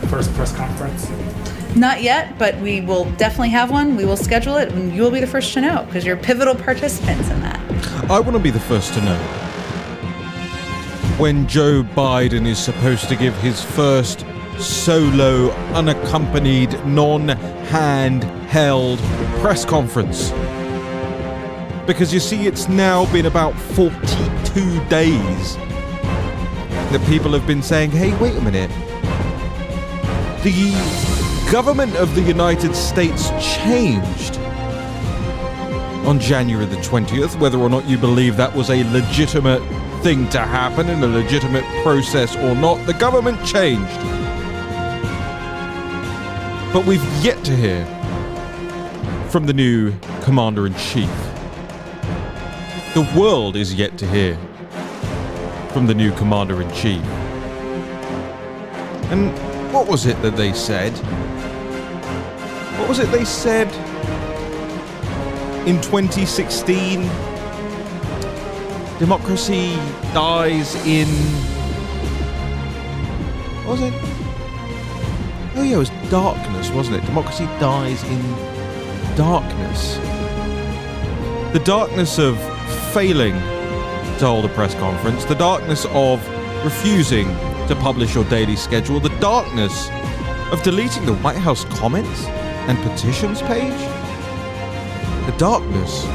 first press conference? Not yet, but we will definitely have one. We will schedule it, and you will be the first to know because you're pivotal participants in that. I want to be the first to know when Joe Biden is supposed to give his first solo, unaccompanied, non-handheld press conference. Because you see, it's now been about 42 days that people have been saying, hey, wait a minute. The government of the United States changed on January the 20th, whether or not you believe that was a legitimate thing to happen in a legitimate process or not, the government changed. But we've yet to hear from the new Commander-in-Chief. The world is yet to hear from the new Commander-in-Chief. And what was it that they said? What was it they said in 2016? Democracy dies in... What was it? Oh yeah, it was darkness, wasn't it? Democracy dies in darkness. The darkness of failing to hold a press conference, the darkness of refusing to publish your daily schedule, the darkness of deleting the White House comments and petitions page, the darkness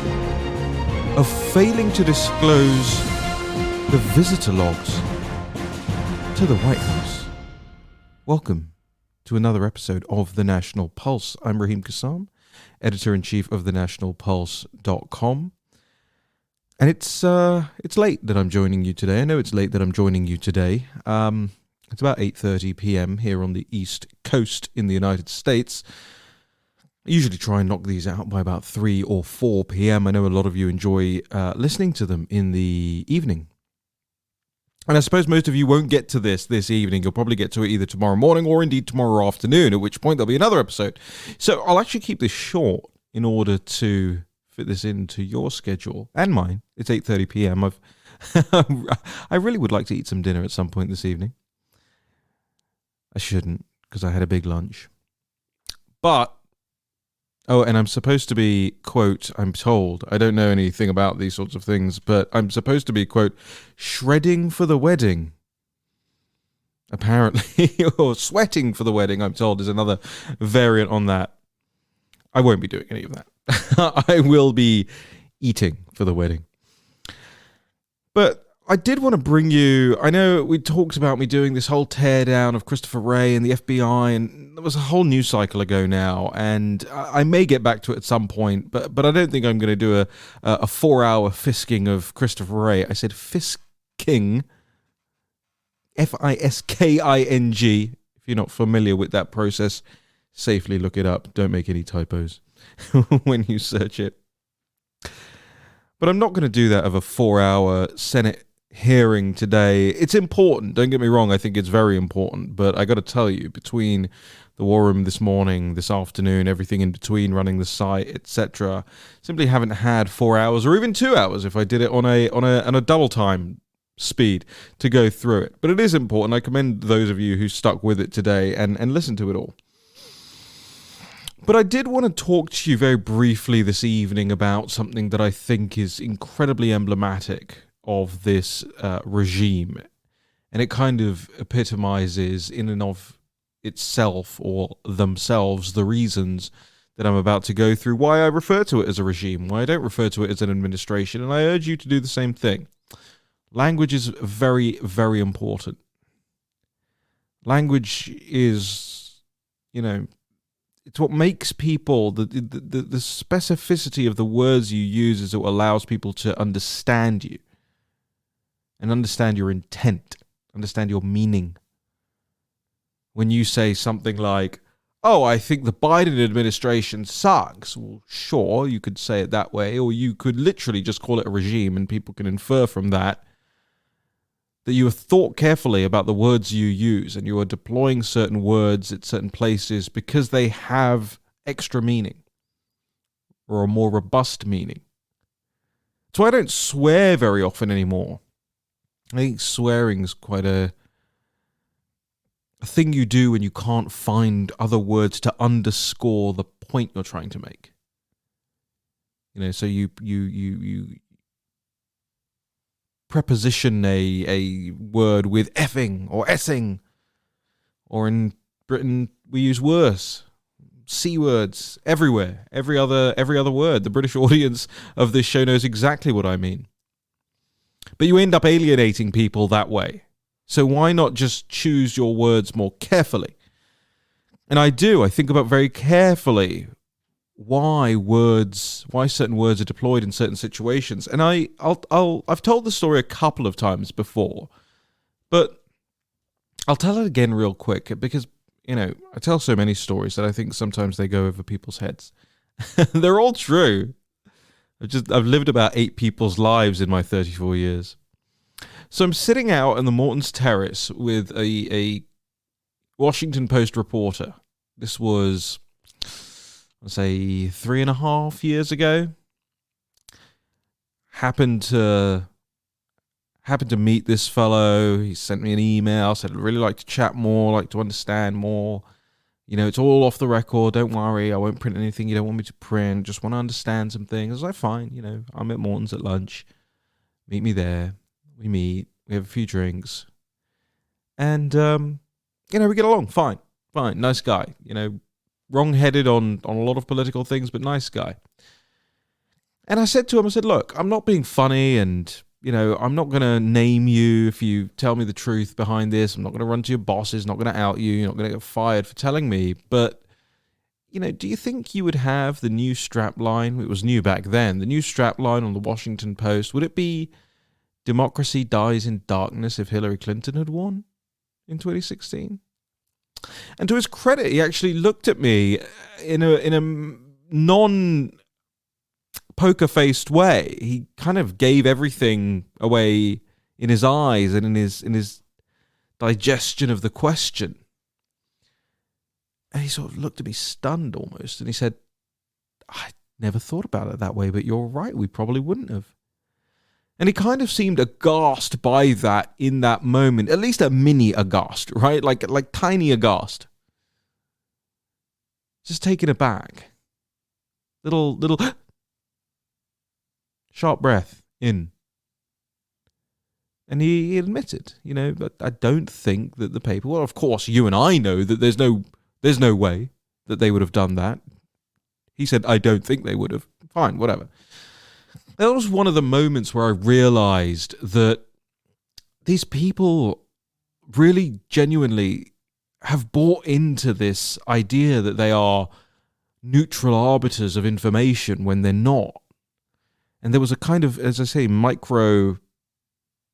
of failing to disclose the visitor logs to the White House. Welcome to another episode of The National Pulse. I'm Raheem Kassam, editor-in-chief of thenationalpulse.com. And it's late that I'm joining you today. I know it's late that I'm joining you today. It's about 8:30 p.m. here on the East Coast in the United States. I usually try and knock these out by about 3 or 4 p.m. I know a lot of you enjoy listening to them in the evening. And I suppose most of you won't get to this evening. You'll probably get to it either tomorrow morning or indeed tomorrow afternoon, at which point there'll be another episode. So I'll actually keep this short in order to fit this into your schedule and mine. It's 8:30 p.m. I really would like to eat some dinner at some point this evening. I shouldn't, because I had a big lunch. But, oh, and I'm supposed to be, quote, I'm told, I don't know anything about these sorts of things, but I'm supposed to be, quote, shredding for the wedding. Apparently, or sweating for the wedding, I'm told, is another variant on that. I won't be doing any of that. I will be eating for the wedding. But I did want to bring you, I know we talked about me doing this whole teardown of Christopher Wray and the FBI, and that was a whole news cycle ago now, and I may get back to it at some point, but I don't think I'm going to do a 4-hour fisking of Christopher Wray. I said fisking, F-I-S-K-I-N-G. If you're not familiar with that process, safely look it up. Don't make any typos when you search it. But I'm not going to do that of a 4-hour Senate hearing today. It's important, don't get me wrong, I think it's very important, but I got to tell you, between the war room this morning, this afternoon, everything in between, running the site, etc., simply haven't had 4 hours or even 2 hours if I did it on a double time speed to go through it. But it is important. I commend those of you who stuck with it today and listened to it all. But I did want to talk to you very briefly this evening about something that I think is incredibly emblematic of this regime. And it kind of epitomizes in and of itself or themselves the reasons that I'm about to go through, why I refer to it as a regime, why I don't refer to it as an administration, and I urge you to do the same thing. Language is very, very important. Language is, it's what makes people, the specificity of the words you use is what allows people to understand you and understand your intent, understand your meaning. When you say something like, oh, I think the Biden administration sucks. Well, sure, you could say it that way, or you could literally just call it a regime and people can infer from that you have thought carefully about the words you use and you are deploying certain words at certain places because they have extra meaning or a more robust meaning. So I don't swear very often anymore. I think swearing is quite a a thing you do when you can't find other words to underscore the point you're trying to make. So you preposition a word with effing or essing, or in Britain we use worse. C words everywhere, every other word. The British audience of this show knows exactly what I mean. But you end up alienating people that way. So why not just choose your words more carefully? And I think about very carefully why certain words are deployed in certain situations. And I've told the story a couple of times before, but I'll tell it again real quick because, I tell so many stories that I think sometimes they go over people's heads. They're all true. I've lived about 8 people's lives in my 34 years. So I'm sitting out on the Morton's Terrace with a Washington Post reporter. This was, I'll say, 3.5 years ago. Happened to meet this fellow. He sent me an email, said I'd really like to chat more, like to understand more. It's all off the record, don't worry, I won't print anything you don't want me to print, just want to understand some things. I was like, fine, I'm at Morton's at lunch, meet me there, we meet, we have a few drinks, and, we get along, fine, nice guy, wrong-headed on a lot of political things, but nice guy. And I said to him, look, I'm not being funny, and I'm not going to name you if you tell me the truth behind this. I'm not going to run to your bosses, not going to out you. You're not going to get fired for telling me. But, do you think you would have the new strap line? It was new back then. The new strap line on the Washington Post. Would it be democracy dies in darkness if Hillary Clinton had won in 2016? And to his credit, he actually looked at me in a non poker-faced way. He kind of gave everything away in his eyes and in his digestion of the question. And he sort of looked at me stunned almost, and he said, I never thought about it that way, but you're right, we probably wouldn't have. And he kind of seemed aghast by that in that moment, at least a mini aghast, right? Like tiny aghast. Just taken aback. Little sharp breath in. And he admitted, but I don't think that the paper, well, of course, you and I know that there's no way that they would have done that. He said, I don't think they would have. Fine, whatever. That was one of the moments where I realized that these people really genuinely have bought into this idea that they are neutral arbiters of information when they're not. And there was a kind of, as I say, micro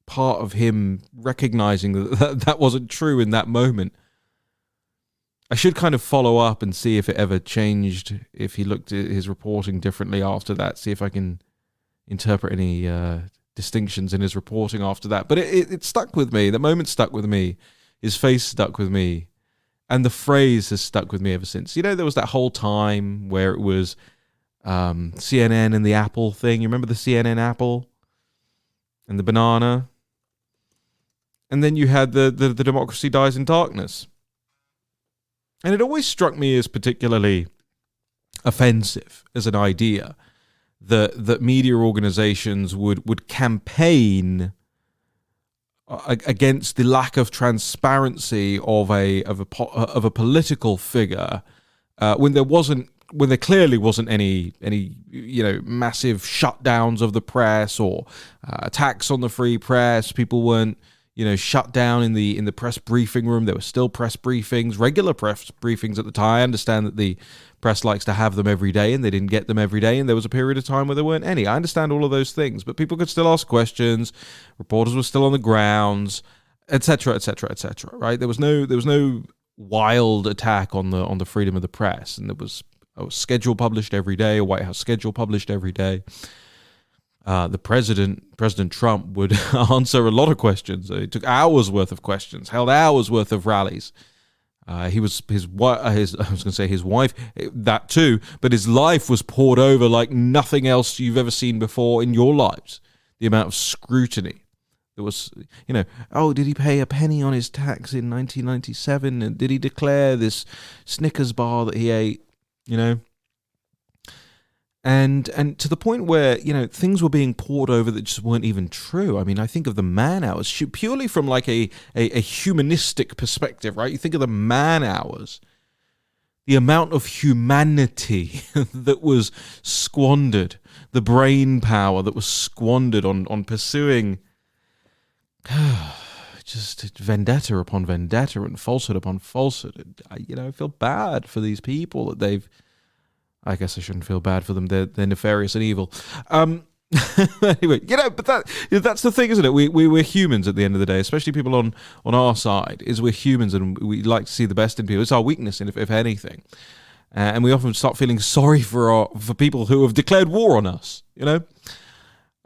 part of him recognizing that wasn't true in that moment. I should kind of follow up and see if it ever changed, if he looked at his reporting differently after that, see if I can interpret any distinctions in his reporting after that. But it stuck with me. The moment stuck with me. His face stuck with me. And the phrase has stuck with me ever since. There was that whole time where it was CNN and the Apple thing. You remember the CNN Apple and the banana? And then you had the democracy dies in darkness. And it always struck me as particularly offensive as an idea that media organizations would campaign against the lack of transparency of a political figure when there clearly wasn't any massive shutdowns of the press or attacks on the free press. People weren't shut down in the press briefing room. There were still press briefings, regular press briefings at the time. I understand that the press likes to have them every day, and they didn't get them every day, and there was a period of time where there weren't any. I understand all of those things, but people could still ask questions. Reporters were still on the grounds, etc., etc., etc. Right? There was no wild attack on the freedom of the press, and there was a schedule published every day, a White House schedule published every day. The President Trump would answer a lot of questions. It took hours worth of questions, held hours worth of rallies. His wife, that too, but his life was poured over like nothing else you've ever seen before in your lives. The amount of scrutiny There was, oh, did he pay a penny on his tax in 1997? And did he declare this Snickers bar that he ate? And to the point where, things were being poured over that just weren't even true. I mean, I think of the man hours purely from like a humanistic perspective, right? You think of the man hours, the amount of humanity that was squandered, the brain power that was squandered on pursuing just vendetta upon vendetta and falsehood upon falsehood. I feel bad for these people that they've. I guess I shouldn't feel bad for them. They're nefarious and evil. Anyway, but that's the thing, isn't it? We're humans at the end of the day, especially people on our side. Is we're humans and we like to see the best in people. It's our weakness, if anything, and we often start feeling sorry for people who have declared war on us.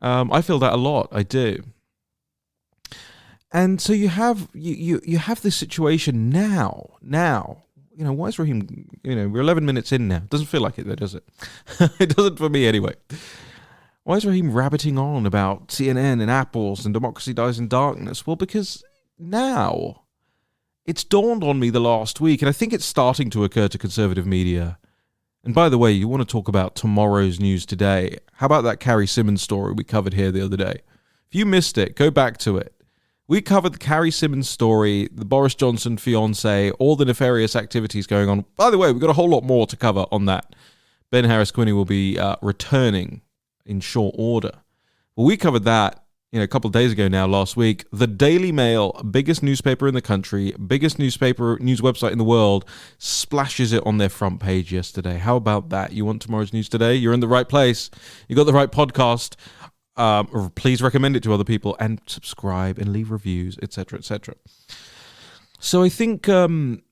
I feel that a lot. I do. And so you have this situation now. Why is Raheem, we're 11 minutes in now. Doesn't feel like it though, does it? It doesn't for me anyway. Why is Raheem rabbiting on about CNN and apples and democracy dies in darkness? Well, because now it's dawned on me the last week, and I think it's starting to occur to conservative media. And by the way, you want to talk about tomorrow's news today. How about that Carrie Simmons story we covered here the other day? If you missed it, go back to it. We covered the Carrie Simmons story, the Boris Johnson fiancé, all the nefarious activities going on. By the way, we've got a whole lot more to cover on that. Ben Harris-Quinney will be returning in short order. Well, we covered that a couple of days ago now, last week. The Daily Mail, biggest newspaper in the country, biggest news website in the world, splashes it on their front page yesterday. How about that? You want tomorrow's news today? You're in the right place. You got the right podcast. Please recommend it to other people and subscribe and leave reviews, etc., etc. So I think the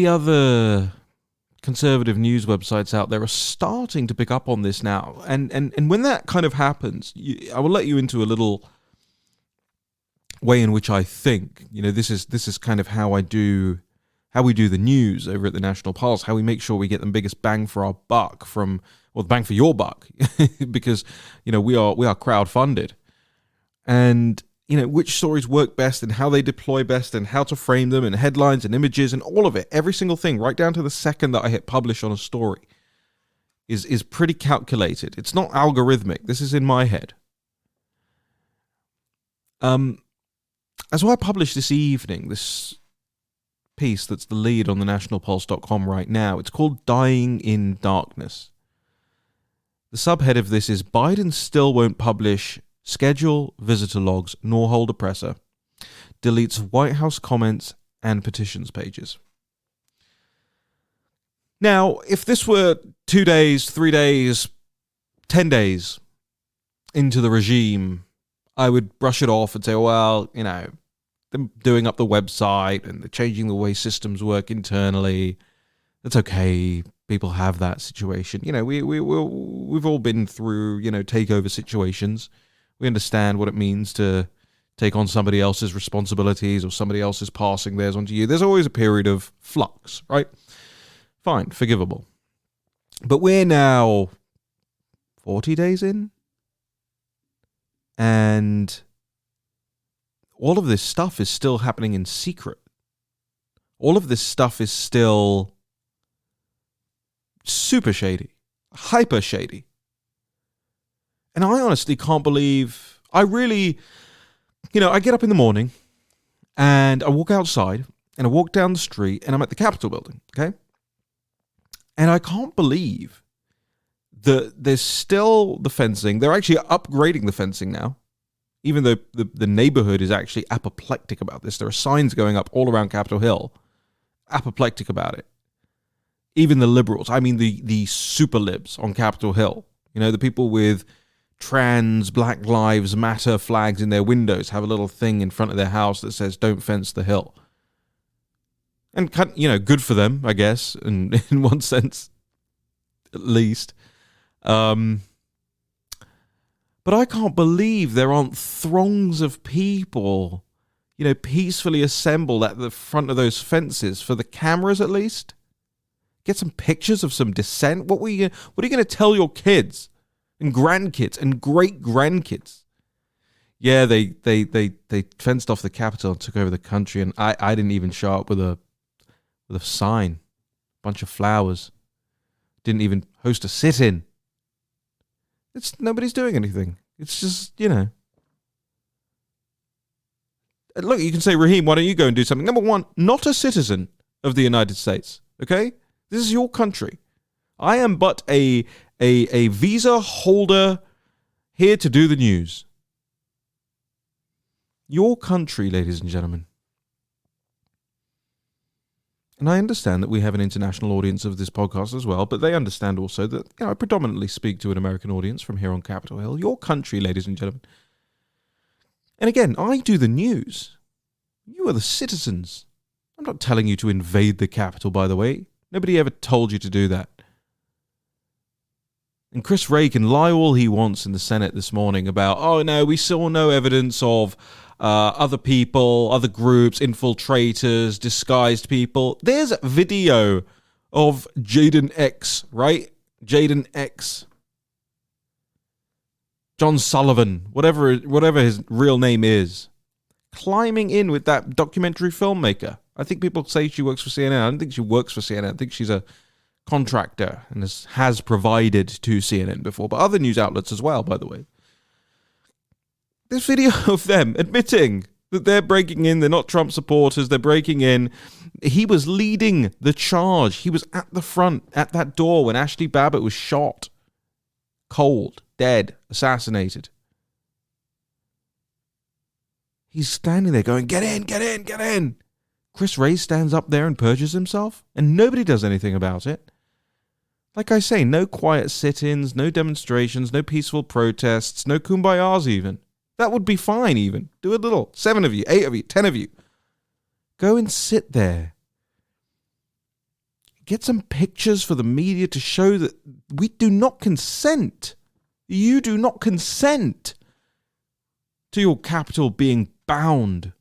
other conservative news websites out there are starting to pick up on this now, and when that kind of happens, I will let you into a little way in which I think. This is kind of how we do the news over at the National Pulse, how we make sure we get the biggest bang for our buck from. Well, the bang for your buck, because we are crowd funded, and which stories work best and how they deploy best and how to frame them and headlines and images and all of it, every single thing, right down to the second that I hit publish on a story, is pretty calculated. It's not algorithmic. This is in my head. As I published this evening, this piece that's the lead on the nationalpulse.com right now, it's called "Dying in Darkness." The subhead of this is Biden still won't publish schedule, visitor logs, nor hold a presser. Deletes White House comments and petitions pages. Now, if this were 2 days, 3 days, 10 days into the regime, I would brush it off and say, well, they're doing up the website and they're changing the way systems work internally. That's okay. People have that situation. We've all been through, takeover situations. We understand what it means to take on somebody else's responsibilities or somebody else is passing theirs onto you. There's always a period of flux, right? Fine, forgivable. But we're now 40 days in, and all of this stuff is still happening in secret. All of this stuff is still super shady, hyper shady. And I honestly can't believe, I get up in the morning and I walk outside and I walk down the street and I'm at the Capitol building, okay? And I can't believe that there's still the fencing. They're actually upgrading the fencing now, even though the neighborhood is actually apoplectic about this. There are signs going up all around Capitol Hill, apoplectic about it. Even the liberals, the super libs on Capitol Hill, the people with trans Black Lives Matter flags in their windows have a little thing in front of their house that says, "Don't fence the hill." And, good for them, I guess, in one sense, at least. But I can't believe there aren't throngs of people, peacefully assembled at the front of those fences for the cameras at least. Get some pictures of some dissent. What are you going to tell your kids and grandkids and great grandkids. Yeah, they fenced off the Capitol and took over the country, and I didn't even show up with a sign, bunch of flowers. Didn't even host a sit-in. Nobody's doing anything. It's just, Look, you can say, Raheem, why don't you go and do something? Number one, not a citizen of the United States, okay? This is your country. I am but a visa holder here to do the news. Your country, ladies and gentlemen. And I understand that we have an international audience of this podcast as well, but they understand also that I predominantly speak to an American audience from here on Capitol Hill. Your country, ladies and gentlemen. And again, I do the news. You are the citizens. I'm not telling you to invade the Capitol, by the way. Nobody ever told you to do that. And Chris Wray can lie all he wants in the Senate this morning about, oh no, we saw no evidence of other people, other groups, infiltrators, disguised people. There's a video of Jaden X, right? Jaden X. John Sullivan, whatever his real name is, climbing in with that documentary filmmaker. I think people say she works for CNN. I don't think she works for CNN. I think she's a contractor and has provided to CNN before, but other news outlets as well, by the way. This video of them admitting that they're breaking in, they're not Trump supporters, they're breaking in. He was leading the charge. He was at the front, at that door when Ashley Babbitt was shot. Cold, dead, assassinated. He's standing there going, get in, get in, get in. Chris Wray stands up there and perjures himself, and nobody does anything about it. Like I say, no quiet sit-ins, no demonstrations, no peaceful protests, no kumbayas even. That would be fine even. Do a little. 7 of you, 8 of you, 10 of you. Go and sit there. Get some pictures for the media to show that we do not consent. You do not consent to your capital being bound.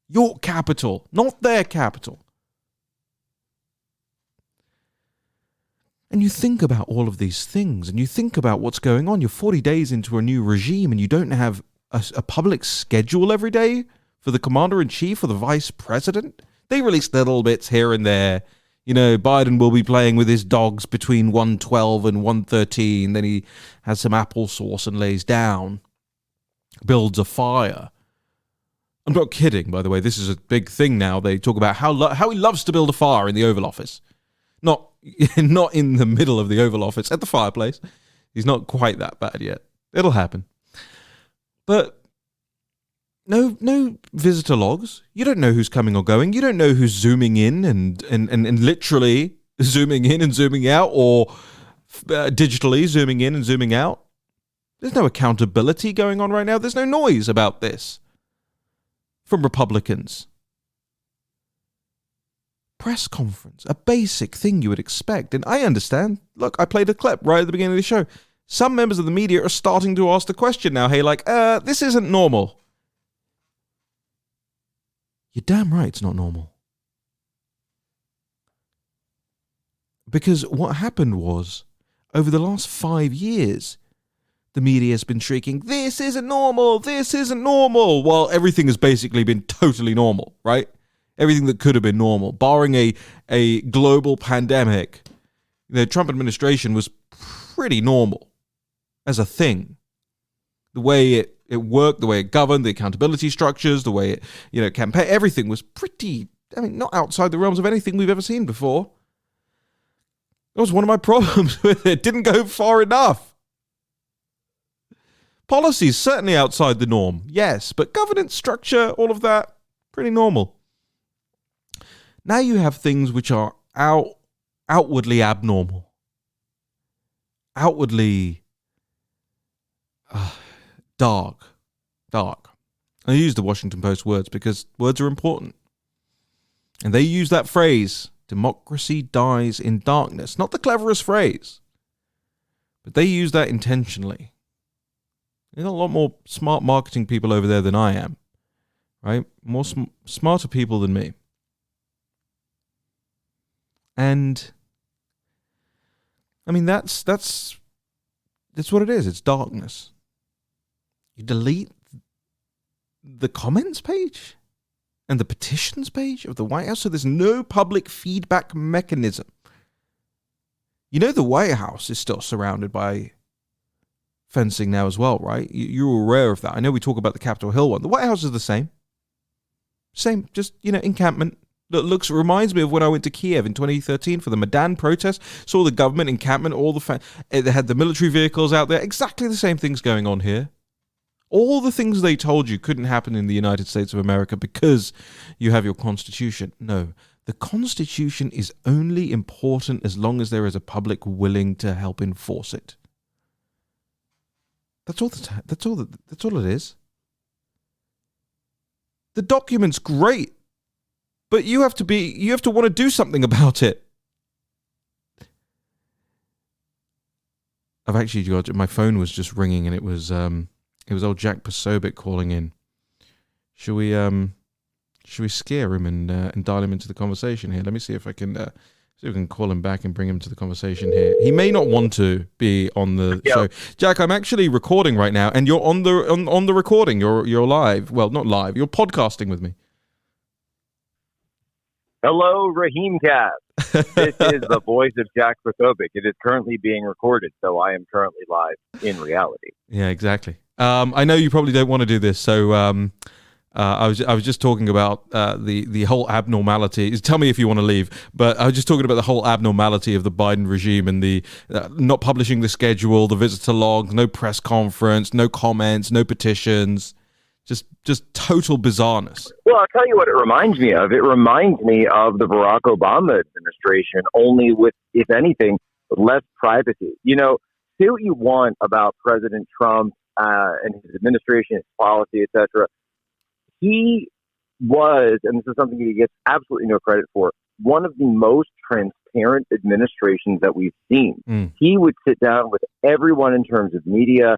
Your capital, not their capital. And you think about all of these things, and you think about what's going on. You're 40 days into a new regime, and you don't have a public schedule every day for the commander-in-chief or the vice president. They release little bits here and there. Biden will be playing with his dogs between 1:12 and 1:13. Then he has some applesauce and lays down, builds a fire. I'm not kidding, by the way. This is a big thing now. They talk about how he loves to build a fire in the Oval Office. Not in the middle of the Oval Office, at the fireplace. He's not quite that bad yet. It'll happen. But no visitor logs. You don't know who's coming or going. You don't know who's zooming in and literally zooming in and zooming out, or digitally zooming in and zooming out. There's no accountability going on right now. There's no noise about this from Republicans. Press conference, a basic thing you would expect. And I understand. Look, I played a clip right at the beginning of the show. Some members of the media are starting to ask the question now, hey, this isn't normal. You're damn right it's not normal. Because what happened was, over the last 5 years, the media has been shrieking, this isn't normal, while everything has basically been totally normal, right? Everything that could have been normal, barring a global pandemic. The Trump administration was pretty normal as a thing. The way it worked, the way it governed, the accountability structures, the way it, campaign, everything was pretty, not outside the realms of anything we've ever seen before. That was one of my problems with it. Didn't go far enough. Policies certainly outside the norm, yes, but governance structure, all of that, pretty normal. Now you have things which are outwardly abnormal. Outwardly dark. I use the Washington Post words because words are important. And they use that phrase, democracy dies in darkness. Not the cleverest phrase, but they use that intentionally. There's a lot more smart marketing people over there than I am, right? More smarter people than me. And, that's That's what it is. It's darkness. You delete the comments page and the petitions page of the White House, so there's no public feedback mechanism. You know the White House is still surrounded by fencing now as well, right? You're aware of that. I know we talk about the Capitol Hill one. The White House is the same. Same, just, encampment. That reminds me of when I went to Kiev in 2013 for the Maidan protest. Saw the government encampment, they had the military vehicles out there. Exactly the same things going on here. All the things they told you couldn't happen in the United States of America because you have your Constitution. No, the Constitution is only important as long as there is a public willing to help enforce it. That's all it is. The document's great, but you have to want to do something about it. I've actually got, my phone was just ringing and it was old Jack Posobiec calling in. Should we scare him and dial him into the conversation here? Let me see if I can call him back and bring him to the conversation here. He may not want to be on the show. Jack, I'm actually recording right now, and you're on the recording. You're live. Well, not live. You're podcasting with me. Hello, Raheem Cast. This is the voice of Jack Posobiec. It is currently being recorded, so I am currently live in reality. Yeah, exactly. I know you probably don't want to do this, so I was just talking about the whole abnormality. Tell me if you want to leave, but I was just talking about the whole abnormality of the Biden regime and the not publishing the schedule, the visitor logs, no press conference, no comments, no petitions, just total bizarress. Well, I'll tell you what it reminds me of. It reminds me of the Barack Obama administration, only with, if anything, less privacy. Say what you want about President Trump and his administration, his policy, etc. He was, and this is something he gets absolutely no credit for, one of the most transparent administrations that we've seen. He would sit down with everyone in terms of media.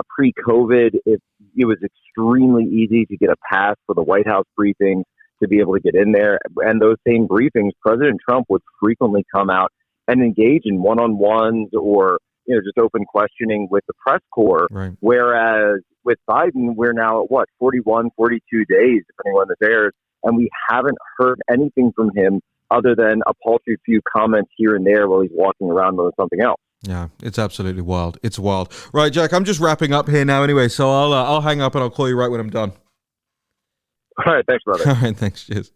Pre-COVID, it was extremely easy to get a pass for the White House briefings, to be able to get in there. And those same briefings, President Trump would frequently come out and engage in one-on-ones or just open questioning with the press corps. Right. Whereas with Biden, we're now at 41, 42 days, depending on the airs, and we haven't heard anything from him other than a paltry few comments here and there while he's walking around with something else. Yeah, it's absolutely wild. It's wild. Right, Jack, I'm just wrapping up here now anyway, so I'll hang up and I'll call you right when I'm done. All right, thanks, brother. All right, thanks. Cheers.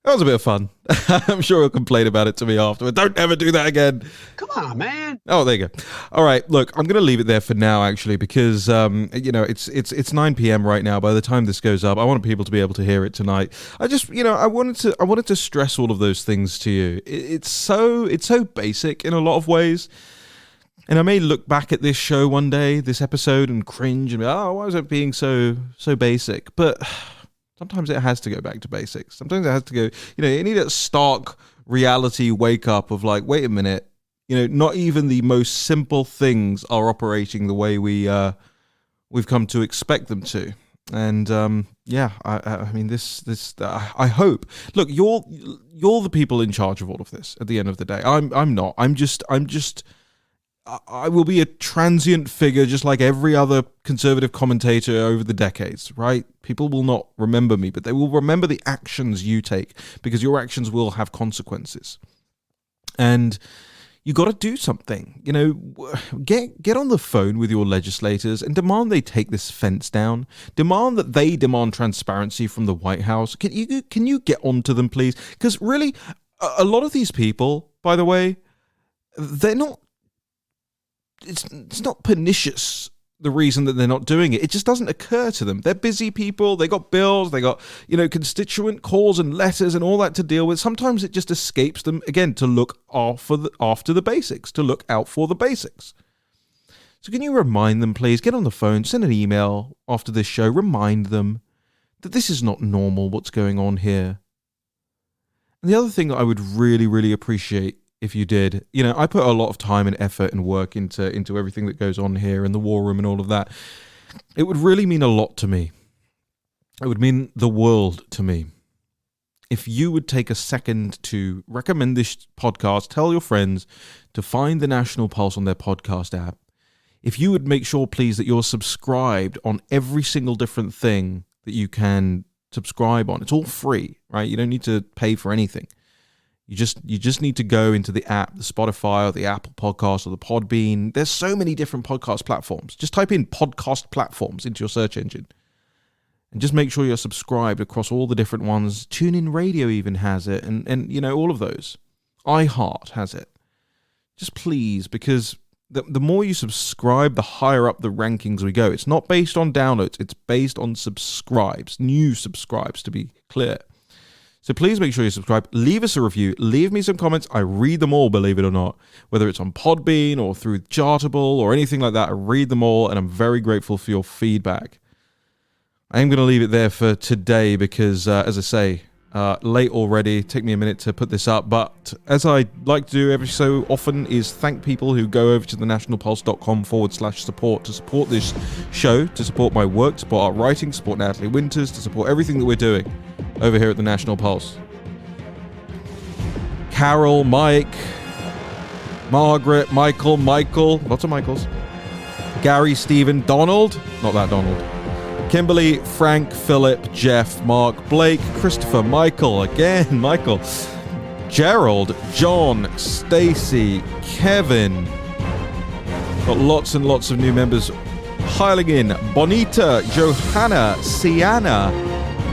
That was a bit of fun. I'm sure he'll complain about it to me afterward. Don't ever do that again. Come on, man. Oh, there you go. All right, look, I'm going to leave it there for now, actually, because it's 9 p.m. right now. By the time this goes up, I want people to be able to hear it tonight. I just, I wanted to stress all of those things to you. It's so basic in a lot of ways. And I may look back at this show one day, this episode, and cringe and be, why is it being so basic? But sometimes it has to go back to basics. Sometimes it has to go, you need a stark reality wake up of like, wait a minute, not even the most simple things are operating the way we've come to expect them to. And I mean, this I hope. Look, you're the people in charge of all of this. At the end of the day, I'm not. I will be a transient figure just like every other conservative commentator over the decades, right? People will not remember me, but they will remember the actions you take because your actions will have consequences. And you got to do something, get on the phone with your legislators and demand they take this fence down. Demand that they demand transparency from the White House. Can you get onto them, please? Because really, a lot of these people, by the way, they're not, it's not pernicious, the reason that they're not doing it. It just doesn't occur to them. They're busy people. They got bills. They got, constituent calls and letters and all that to deal with. Sometimes it just escapes them, again, to look after the basics, to look out for the basics. So can you remind them, please? Get on the phone, send an email after this show, remind them that this is not normal, what's going on here. And the other thing that I would really, really appreciate if you did, I put a lot of time and effort and work into everything that goes on here in the war room and all of that. It would really mean a lot to me. It would mean the world to me if you would take a second to recommend this podcast, tell your friends to find the National Pulse on their podcast app. if you would make sure, please, that you're subscribed on every single different thing that you can subscribe on. It's all free, right? You don't need to pay for anything. You just need to go into the app, the Spotify or the Apple Podcast or the Podbean. There's so many different podcast platforms. Just type in podcast platforms into your search engine. And just make sure you're subscribed across all the different ones. TuneIn Radio even has it, and you know, all of those. iHeart has it. Just please, because the more you subscribe, the higher up the rankings we go. It's not based on downloads. It's based on subscribes, new subscribes, to be clear. So please make sure you subscribe. Leave us a review. Leave me some comments. I read them all, believe it or not. Whether it's on Podbean or through Chartable or anything like that, I read them all, and I'm very grateful for your feedback. I am going to leave it there for today because, as I say, late already. Take me a minute to put this up. But as I like to do every so often is thank people who go over to thenationalpulse.com/support to support this show, to support my work, to support our writing, support Natalie Winters, to support everything that we're doing over here at the National Pulse. Carol, Mike, Margaret, Michael, lots of Michaels. Gary, Stephen, Donald, not that Donald. Kimberly, Frank, Philip, Jeff, Mark, Blake, Christopher, Michael, again, Michael, Gerald, John, Stacy, Kevin. Got lots and lots of new members piling in. Bonita, Johanna, Sienna,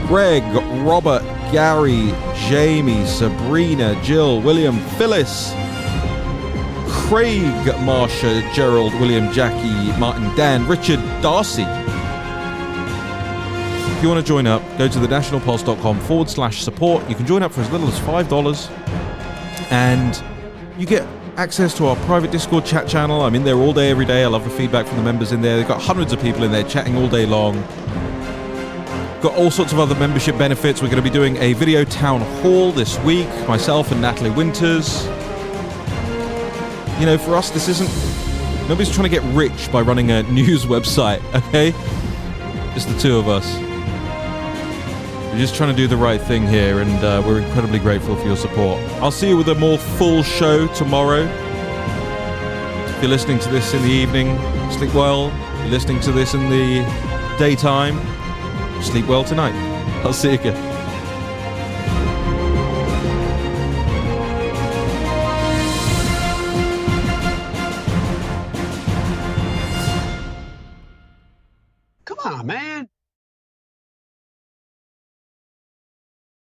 Greg, Robert, Gary, Jamie, Sabrina, Jill, William, Phyllis, Craig, Marsha, Gerald, William, Jackie, Martin, Dan, Richard, Darcy. If you want to join up, go to thenationalpulse.com/support. You can join up for as little as $5, and you get access to our private Discord chat channel. I'm in there all day, every day. I love the feedback from the members in there. They've got hundreds of people in there chatting all day long. Got all sorts of other membership benefits. We're going to be doing a video town hall this week, myself and Natalie Winters. You know, for us, this isn't... Nobody's trying to get rich by running a news website, okay? Just the two of us. We're just trying to do the right thing here, and we're incredibly grateful for your support. I'll see you with a more full show tomorrow. If you're listening to this in the evening, sleep well. If you're listening to this in the daytime, sleep well tonight. I'll see you again.